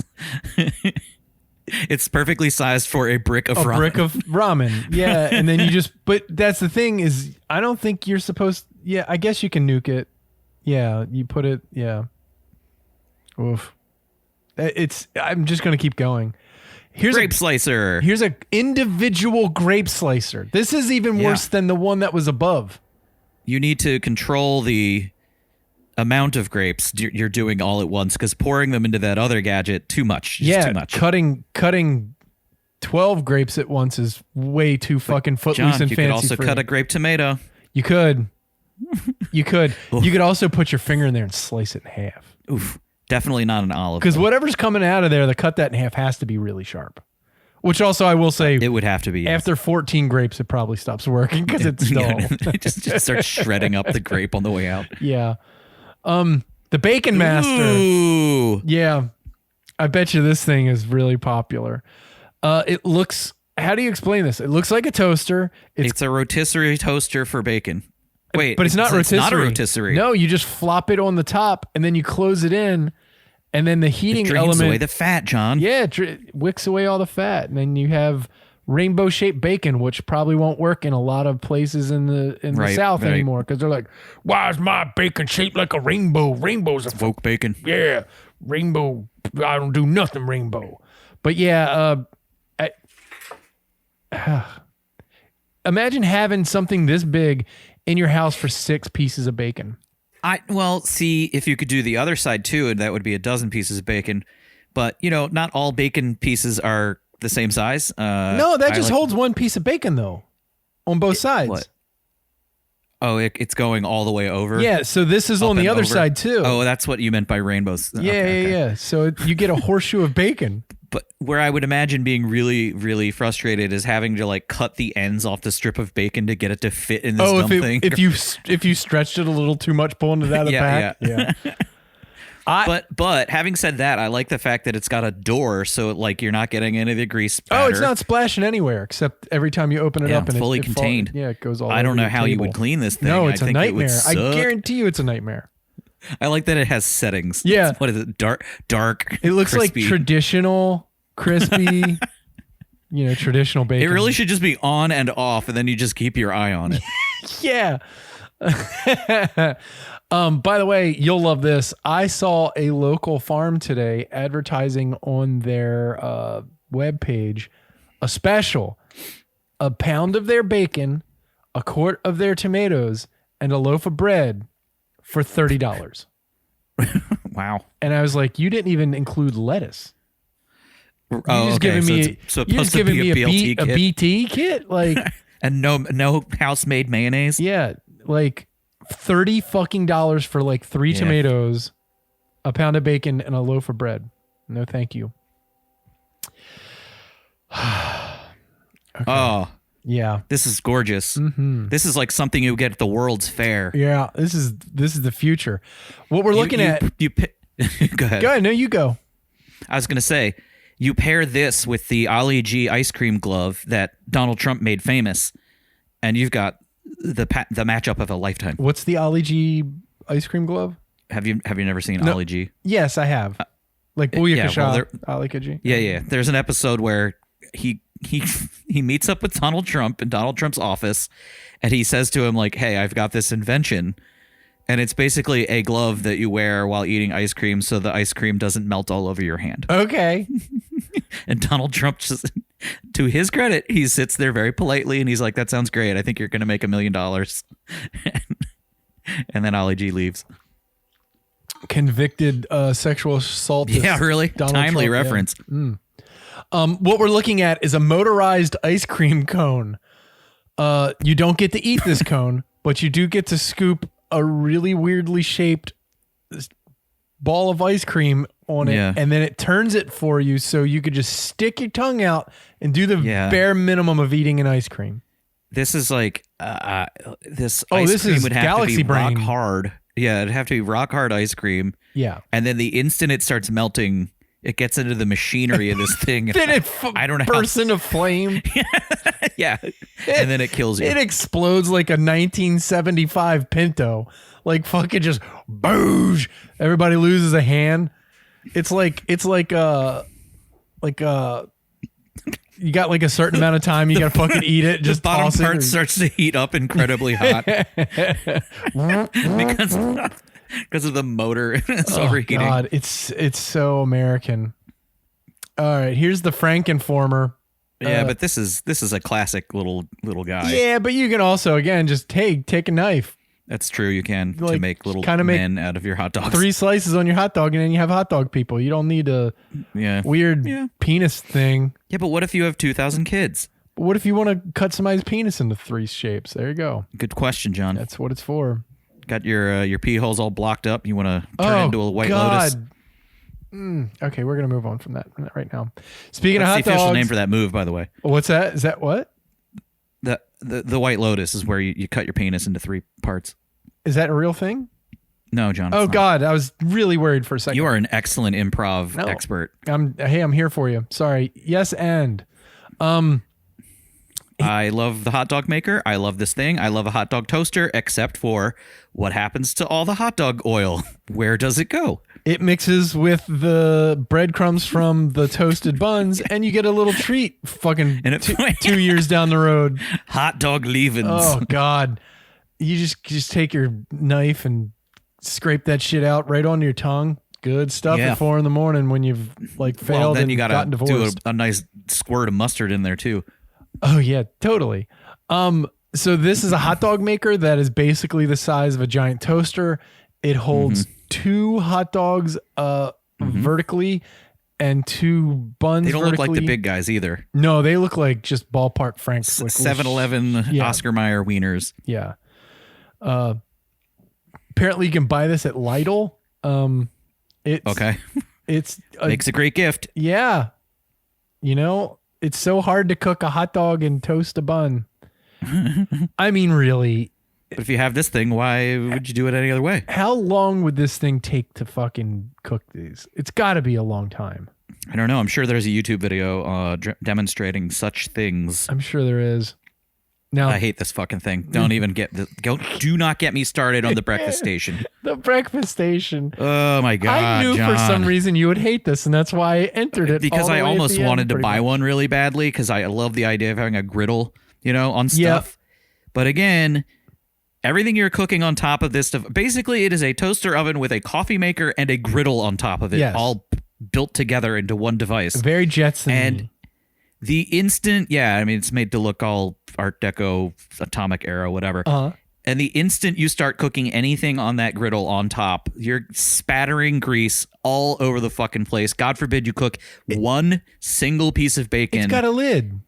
It's perfectly sized for a brick of ramen. A brick of ramen. Yeah, and then but that's the thing is I don't think you're supposed. Yeah, I guess you can nuke it. Yeah, you put it. Yeah. Oof. I'm just gonna keep going. Here's grape slicer. Here's an individual grape slicer. This is even worse than the one that was above. You need to control the amount of grapes you're doing all at once, because pouring them into that other gadget, too much. Too much. Cutting 12 grapes at once is way too fucking footloose and fancy. You could also cut a grape tomato. You could. You could. You could also put your finger in there and slice it in half. Oof. Definitely not an olive. Because whatever's coming out of there to cut that in half has to be really sharp. Which also I will say, it would have to be. Yes. After 14 grapes, it probably stops working because it's dull. just starts shredding up the grape on the way out. Yeah. The Bacon Master. Ooh. Yeah. I bet you this thing is really popular. It looks. How do you explain this? It looks like a toaster. It's a rotisserie toaster for bacon. Wait, but it's not rotisserie. It's not a rotisserie. No, you just flop it on the top and then you close it in, and then the heating element away the fat, John. Yeah, it wicks away all the fat, and then you have rainbow shaped bacon, which probably won't work in a lot of places in the South anymore because they're like, "Why is my bacon shaped like a rainbow? Rainbow's a folk bacon." Yeah, rainbow. I don't do nothing rainbow. But yeah, imagine having something this big in your house for 6 pieces of bacon. See, if you could do the other side too, and that would be a dozen pieces of bacon. But, not all bacon pieces are the same size. No, that just holds 1 piece of bacon, though, on both sides. What? Oh, it's going all the way over? Yeah, so this is on the other side, too. Oh, that's what you meant by rainbows. Yeah. So you get a horseshoe of bacon. But where I would imagine being really, really frustrated is having to cut the ends off the strip of bacon to get it to fit in this dumb thing. If you stretched it a little too much, pulling it out of the pack. Yeah. But having said that, I like the fact that it's got a door, so like you're not getting any of the grease spatter. Oh, it's not splashing anywhere except every time you open it up and fully it contained. It goes all. I don't over know your how you table. would clean this thing. No, it's a think it would nightmare. I suck. guarantee you, it's a nightmare. I like that it has settings. Yeah. What is it? Dark. It looks crispy. like traditional, crispy. Traditional bacon. It really should just be on and off, and then you just keep your eye on it. Yeah. By the way, you'll love this. I saw a local farm today advertising on their webpage a special: a pound of their bacon, a quart of their tomatoes, and a loaf of bread for $30. Wow. And I was like, you didn't even include lettuce. You're just giving me a BT kit, like, and no house-made mayonnaise. yeah, like $30 for like 3 tomatoes, a pound of bacon, and a loaf of bread. No, thank you. Okay. Oh, yeah, this is gorgeous. Mm-hmm. This is like something you get at the World's Fair. Yeah, this is the future. What we're looking at. Go ahead. Go ahead. No, you go. I was going to say, you pair this with the Ali G ice cream glove that Donald Trump made famous, and you've got the matchup of a lifetime. What's the Ali G ice cream glove? Have you never seen Ali G? Yes, I have. Like Booyakasha, well, Ali G. Yeah. There's an episode where he meets up with Donald Trump in Donald Trump's office, and he says to him like, "Hey, I've got this invention." And it's basically a glove that you wear while eating ice cream so the ice cream doesn't melt all over your hand. Okay. And Donald Trump, just, to his credit, he sits there very politely and he's like, that sounds great. I think you're going to make $1 million. And then Ali G leaves. Convicted sexual assault. Yeah, really? Timely Trump, reference. Yeah. What we're looking at is a motorized ice cream cone. You don't get to eat this cone, but you do get to scoop a really weirdly shaped ball of ice cream on it, and then it turns it for you so you could just stick your tongue out and do the bare minimum of eating an ice cream. This is like this this cream is would have Galaxy to be Brain. rock hard. Yeah, it'd have to be rock hard ice cream. Yeah. And then the instant it starts melting, it gets into the machinery of this thing. Then it I don't know bursts into flame. Yeah. And then it kills you. It explodes like a 1975 Pinto. Like fucking just boosh. Everybody loses a hand. It's like you got like a certain amount of time you got to fucking eat it. Just the bottom toss part it starts to heat up incredibly hot because of the motor. It's overheating. God, it's so American. All right, here's the Frankenformer. Yeah, but this is a classic little guy. Yeah, but you can also again just take a knife. That's true. You can to make little men out of your hot dogs. 3 slices on your hot dog, and then you have hot dog people. You don't need a weird penis thing. Yeah, but what if you have 2,000 kids? What if you want to cut somebody's penis into 3 shapes? There you go. Good question, John. That's what it's for. Got your pee holes all blocked up. You want to turn it into a White Lotus? Okay, we're gonna move on from that right now. Speaking That's of hot the official dogs, name for that move, by the way. What's that? Is that what? The White Lotus is where you cut your penis into 3 parts. Is that a real thing? No, John. Oh God, I was really worried for a second. You are an excellent improv expert. I'm here for you. Sorry. Yes, and I love the hot dog maker. I love this thing. I love a hot dog toaster, except for what happens to all the hot dog oil? Where does it go? It mixes with the breadcrumbs from the toasted buns, and you get a little treat. Fucking 2 years down the road, hot dog leavings. Oh God. You just take your knife and scrape that shit out right on your tongue. Good stuff at 4 a.m. when you've like failed and gotten divorced. Do a nice squirt of mustard in there too. Oh yeah, totally. So this is a hot dog maker that is basically the size of a giant toaster. It holds 2 hot dogs vertically and 2 buns. They don't vertically. look like the big guys either. No, they look like just ballpark Franks. 7-Eleven Oscar Mayer wieners. Yeah. Apparently you can buy this at Lidl. It's makes a great gift. Yeah. You know, it's so hard to cook a hot dog and toast a bun. I mean, really, But if you have this thing, why would you do it any other way? How long would this thing take to fucking cook these? It's got to be a long time. I don't know. I'm sure there's a YouTube video demonstrating such things. I'm sure there is. Now, I hate this fucking thing. Don't even do not get me started on the breakfast station. The breakfast station. Oh my God, I knew John. for some reason you would hate this, and that's why I entered it. Because I almost wanted to buy one really badly because I love the idea of having a griddle, on stuff. Yep. But again, everything you're cooking on top of this stuff, basically it is a toaster oven with a coffee maker and a griddle on top of it, Yes. all built together into one device. Very Jetson. And the instant, it's made to look all Art Deco, Atomic Era, whatever. And the instant you start cooking anything on that griddle on top, you're spattering grease all over the fucking place. God forbid you cook one single piece of bacon. It's got a lid.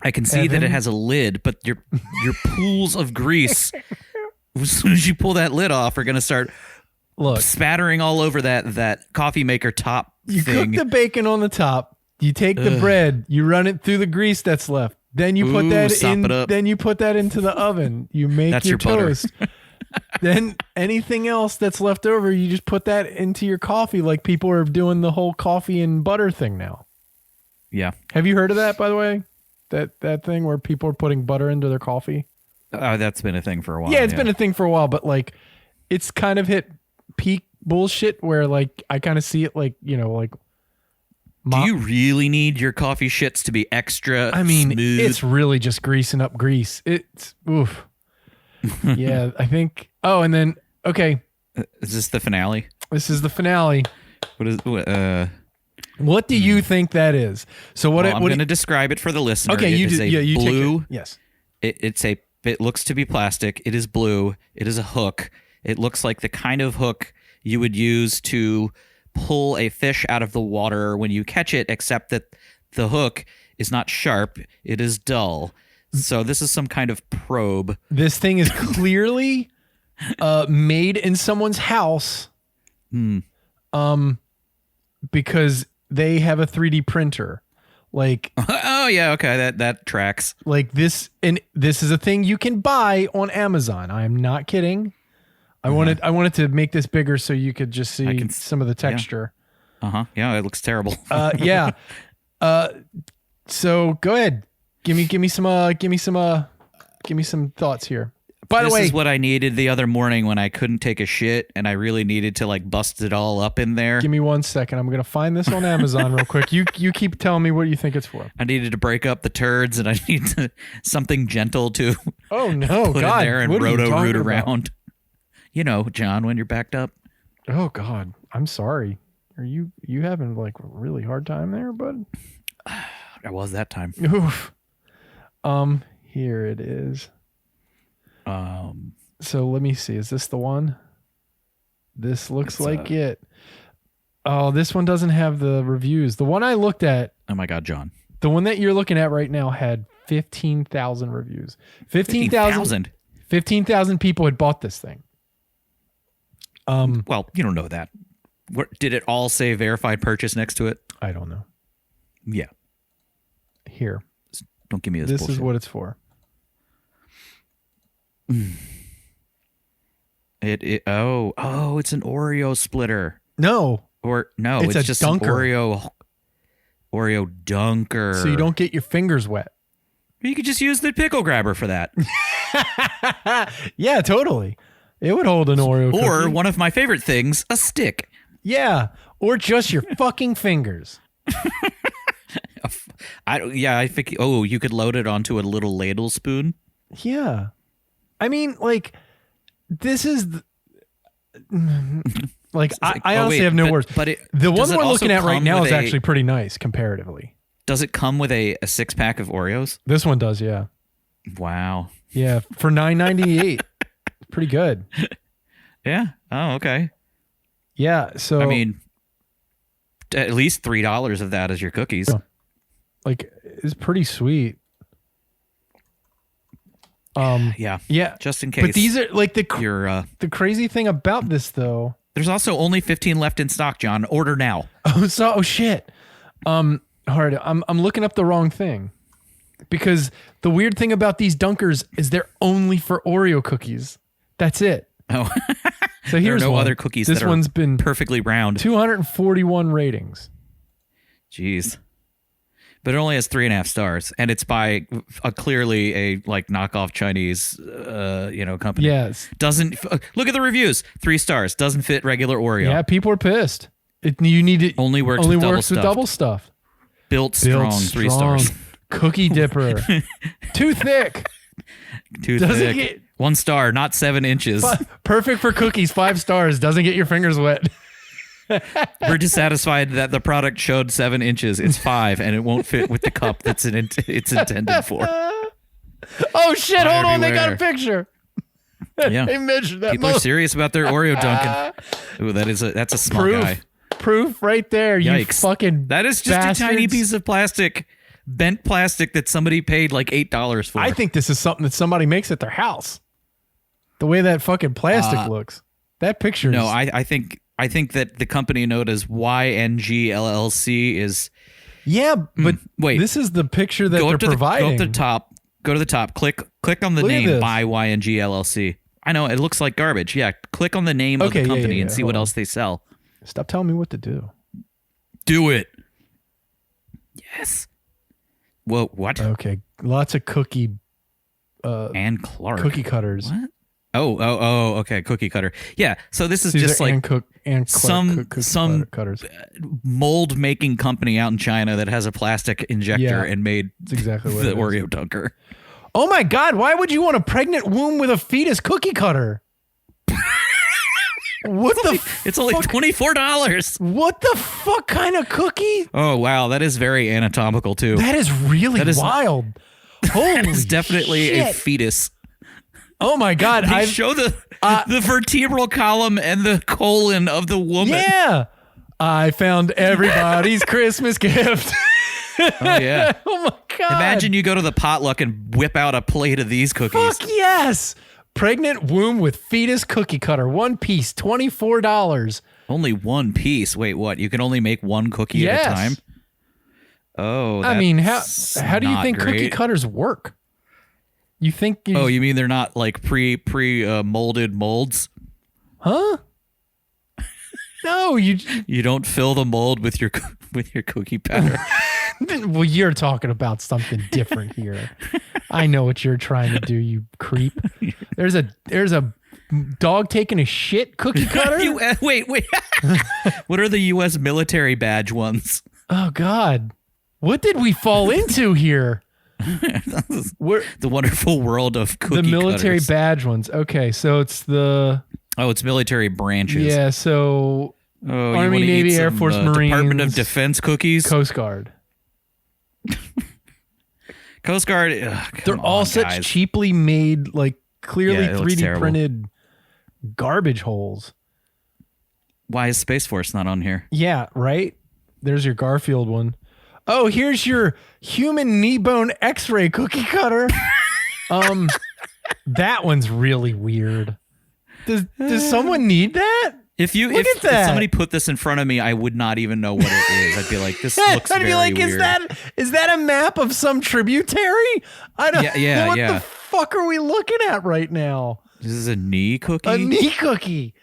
I can see that it has a lid, but your pools of grease, as soon as you pull that lid off, are going to start spattering all over that coffee maker top You thing. cook the bacon on the top. You take the bread, you run it through the grease that's left. Then you put that in. Then you put that into the oven. You make That's your your butter. toast. Then anything else that's left over, you just put that into your coffee. Like people are doing the whole coffee and butter thing now. Yeah. Have you heard of that, by the way? That thing where people are putting butter into their coffee. That's been a thing for a while. Yeah, it's been a thing for a while, but like, it's kind of hit peak bullshit where like I kind of see it like like. Do you really need your coffee shits to be extra smooth? It's really just greasing up grease. It's oof. Yeah, I think. Oh, and then okay. Is this the finale? This is the finale. What do you think that is? So what? I'm going to describe it for the listener. Okay, it you is do. a Yeah, you blue. take it. Yes. It looks to be plastic. It is blue. It is a hook. It looks like the kind of hook you would use to pull a fish out of the water when you catch it, except that the hook is not sharp, it is dull. So this is some kind of probe. This thing is clearly made in someone's house because they have a 3D printer. Like oh yeah, okay, that tracks. Like this, and this is a thing you can buy on Amazon. I'm not kidding. I wanted to make this bigger so you could just see some of the texture. Yeah. Yeah, it looks terrible. Yeah. So go ahead. Give me some thoughts here. By the way, this is what I needed the other morning when I couldn't take a shit and I really needed to like bust it all up in there. Give me 1 second. I'm gonna find this on Amazon real quick. You keep telling me what you think it's for. I needed to break up the turds and I need something gentle to oh no put God, in there and what are you roto-root talking about? around. John, when you're backed up. Oh God, I'm sorry. Are you having like a really hard time there, bud? I was that time. Oof. Here it is. So let me see. Is this the one? This looks like it. Oh, this one doesn't have the reviews. The one I looked at. Oh my God, John. The one that you're looking at right now had 15,000 reviews. 15,000 people had bought this thing. Well, you don't know that. Did it all say verified purchase next to it? I don't know. Yeah. Here. Don't give me this This bullshit. is what it's for. It's an Oreo splitter. No. It's a just dunker. an Oreo dunker. So you don't get your fingers wet. You could just use the pickle grabber for that. Yeah, totally. It would hold an Oreo Or cookie. one of my favorite things, a stick. Yeah, or just your fucking fingers. I think. Oh, you could load it onto a little ladle spoon. Yeah. I mean, like, this is... Like, I honestly have no words. But the one we're looking at right come now with is actually pretty nice comparatively. Does it come with a 6-pack of Oreos? This one does, yeah. Wow. Yeah, for $9.98. Pretty good. Yeah. Oh, okay. Yeah, so... I mean, at least $3 of that is your cookies. Like, it's pretty sweet. Yeah. Yeah. Just in case. But these are, like, the crazy thing about this, though... There's also only 15 left in stock, John. Order now. Oh shit. Hard. I'm looking up the wrong thing. because the weird thing about these Dunkers is they're only for Oreo cookies. That's it. Oh, So here's there are no one. other cookies This that are one's been perfectly round. 241 ratings. Jeez. But it only has 3.5 stars, and it's by clearly a like knockoff Chinese, company. Yes. Doesn't look at the reviews. 3 stars. Doesn't fit regular Oreo. Yeah, people are pissed. You need it. Only works with double stuff. Built strong. 3 stars. Cookie dipper. Too thick. Too thick. 1 star, not 7 inches. Perfect for cookies. 5 stars. Doesn't get your fingers wet. We're dissatisfied that the product showed 7 inches. It's 5, and it won't fit with the cup that's it's intended for. Oh shit! Hold on, they got a picture. Yeah, they measured that. People are serious about their Oreo dunking. Ooh, that's a small guy. Proof right there. Yikes. You fucking. That is just bastards. a tiny piece of plastic, bent plastic that somebody paid like $8 for. I think this is something that somebody makes at their house. The way that fucking plastic looks. That picture. No, I think that the company known as YNG LLC is. Yeah, but wait. This is the picture that they're providing. Go up to the top. Go to the top. Click on the name by YNG LLC. I know it looks like garbage. Yeah, click on the name of the company and see what else they sell. Stop telling me what to do. Do it. Yes. Well, what? Okay, lots of cookie. Ann Clark. Cookie cutters. What? Oh, okay, cookie cutter. Yeah, so this is just like some cutters. mold making company out in China that has a plastic injector and made exactly what the Oreo dunker. Oh my God, why would you want a pregnant womb with a fetus cookie cutter? It's only $24. What the fuck kind of cookie? Oh wow, that is very anatomical too. That is really wild. Holy It's definitely shit. a fetus. Oh my God! They show the vertebral column and the colon of the woman. Yeah, I found everybody's Christmas gift. Oh yeah! Oh my God! Imagine you go to the potluck and whip out a plate of these cookies. Fuck yes! Pregnant womb with fetus cookie cutter, 1 piece, $24. Only 1 piece. Wait, what? You can only make 1 cookie at a time? Oh, I mean, how do you think cookie cutters work? You think? You mean they're not like pre molded molds? Huh? No, you don't fill the mold with your cookie batter. Well, you're talking about something different here. I know what you're trying to do, you creep. There's a dog taking a shit cookie cutter. Wait. What are the U.S. military badge ones? Oh God, what did we fall into here? The wonderful world of cookie the military cutters. badge ones. Okay, so it's it's military branches. Yeah, so Army, Navy, Air Force, Marines, Department of Defense cookies, Coast Guard. Coast Guard. They're all such cheaply made, like clearly 3D printed garbage holes. Why is Space Force not on here? Yeah, right. There's your Garfield one. Oh, here's your human knee bone X-ray cookie cutter. That one's really weird. Does someone need that? If somebody put this in front of me, I would not even know what it is. I'd be like, this looks very weird. Is that a map of some tributary? I don't know. What the fuck are we looking at right now? This is a knee cookie? A knee cookie.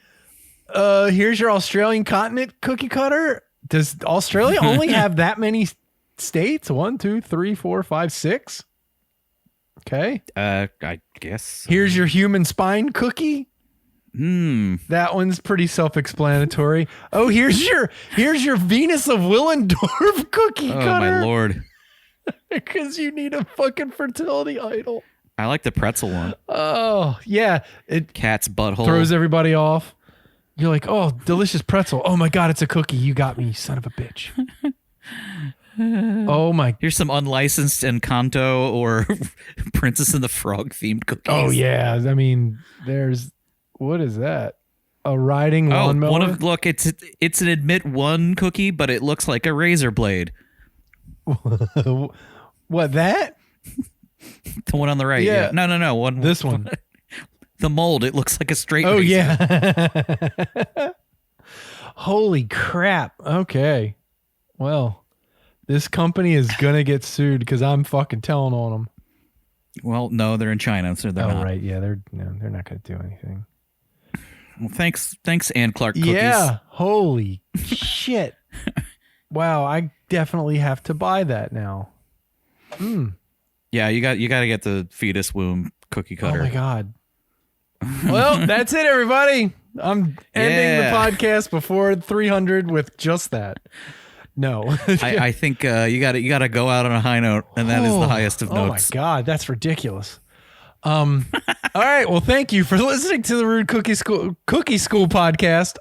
Here's your Australian continent cookie cutter. Does Australia only have that many states? 1, 2, 3, 4, 5, 6. Okay. I guess. Here's your human spine cookie. That one's pretty self-explanatory. Oh, here's your Venus of Willendorf cookie cutter. Oh my lord! Because you need a fucking fertility idol. I like the pretzel one. Oh yeah, it cat's butthole throws everybody off. You're like, oh, delicious pretzel. Oh my God, it's a cookie. You got me, you son of a bitch. Oh my! Here's some unlicensed Encanto or Princess and the Frog themed cookies. Oh yeah, I mean, what is that? A riding lawnmower? Look, it's an admit one cookie, but it looks like a razor blade. What, that? The one on the right. Yeah. No. This one. The mold. It looks like a straight. Oh razor. Yeah. Holy crap. Okay. Well, This company is gonna get sued because I'm fucking telling on them. Well, no, they're in China, so they're not. Right, yeah, they're not gonna do anything. Well, thanks, Ann Clark Cookies. Yeah, holy shit! Wow, I definitely have to buy that now. Yeah, you got to get the fetus womb cookie cutter. Oh my god. Well, that's it, everybody. I'm ending the podcast before 300 with just that. No, I think you got to go out on a high note, and that is the highest of notes. Oh my god, that's ridiculous. All right, well, thank you for listening to the Rude Cookie School podcast.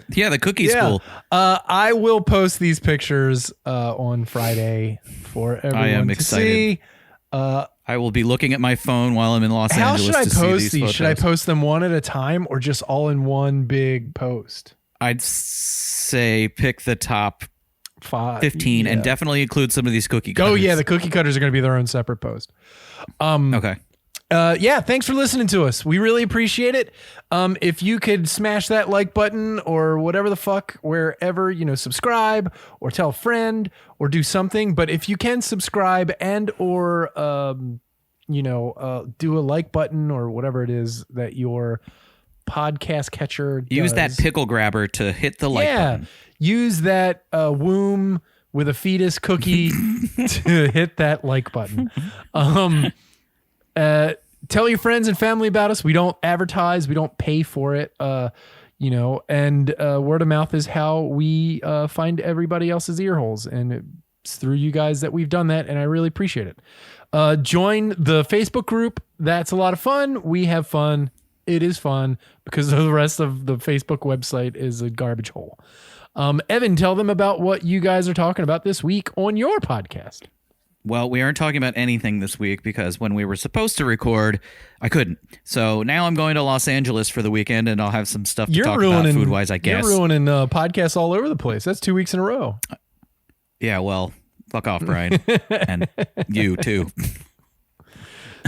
Yeah, the cookie school. I will post these pictures on Friday for everyone to see. I will be looking at my phone while I'm in Los Angeles. How should I post these? Photos. Should I post them one at a time or just all in one big post? I'd say pick the top 15 yeah. and definitely include some of these cookie cutters. Oh yeah, the cookie cutters are going to be their own separate post. Okay. Yeah, thanks for listening to us. We really appreciate it. If you could smash that like button or whatever the fuck, wherever, subscribe or tell a friend or do something. But if you can subscribe and or, do a like button or whatever it is that your podcast catcher does. Use that pickle grabber to hit the like button. Use that womb with a fetus cookie to hit that like button. Tell your friends and family about us. We don't advertise. We don't pay for it. And word of mouth is how we find everybody else's ear holes. And it's through you guys that we've done that. And I really appreciate it. Join the Facebook group. That's a lot of fun. We have fun. It is fun because the rest of the Facebook website is a garbage hole. Evan, tell them about what you guys are talking about this week on your podcast. Well, we aren't talking about anything this week because when we were supposed to record, I couldn't. So now I'm going to Los Angeles for the weekend, and I'll have some stuff to talk about food-wise, I guess. You're ruining podcasts all over the place. That's 2 weeks in a row. Yeah, well, fuck off, Brian. And you, too.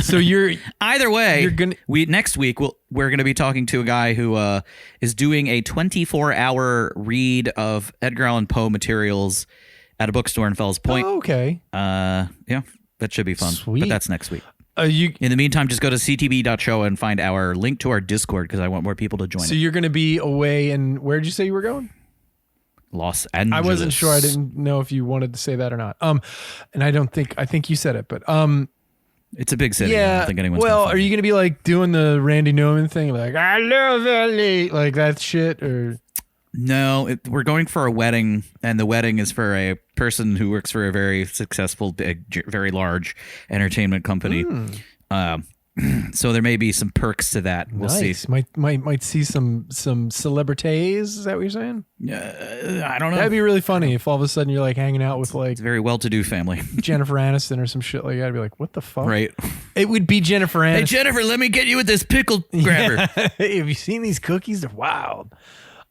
So you're... Either way, you're gonna, next week, we're going to be talking to a guy who is doing a 24-hour read of Edgar Allan Poe materials at a bookstore in Fells Point. Oh, okay. Yeah, that should be fun. Sweet. But that's next week. In the meantime, just go to ctb.show and find our link to our Discord because I want more people to join. So you're going to be away, and where'd you say you were going? Los Angeles. I wasn't sure. I didn't know if you wanted to say that or not. And I think you said it, but it's a big city. Yeah. I don't think anyone's well, are you going to be like doing the Randy Newman thing, like I love LA, like that shit, or? No, we're going for a wedding, and the wedding is for a person who works for a very successful, big, very large entertainment company. So there may be some perks to that. We'll see. Might see some celebrities. Is that what you're saying? I don't know. That'd be really funny if all of a sudden you're like hanging out with like it's a very well-to-do family. Jennifer Aniston or some shit like that. I'd be like, what the fuck? Right. It would be Jennifer Aniston. Hey, Jennifer, let me get you with this pickle grabber. Hey, have you seen these cookies? They're wild.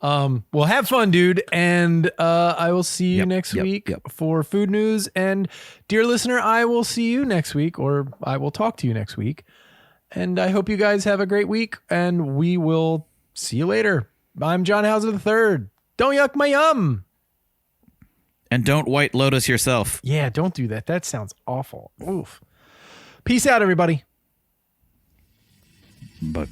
Well, have fun, dude. And I will see you next week for food news. And dear listener, I will see you next week, or I will talk to you next week. And I hope you guys have a great week, and we will see you later. I'm John Hauser III. Don't yuck my yum. And don't White Lotus yourself. Yeah, don't do that. That sounds awful. Oof. Peace out, everybody. But.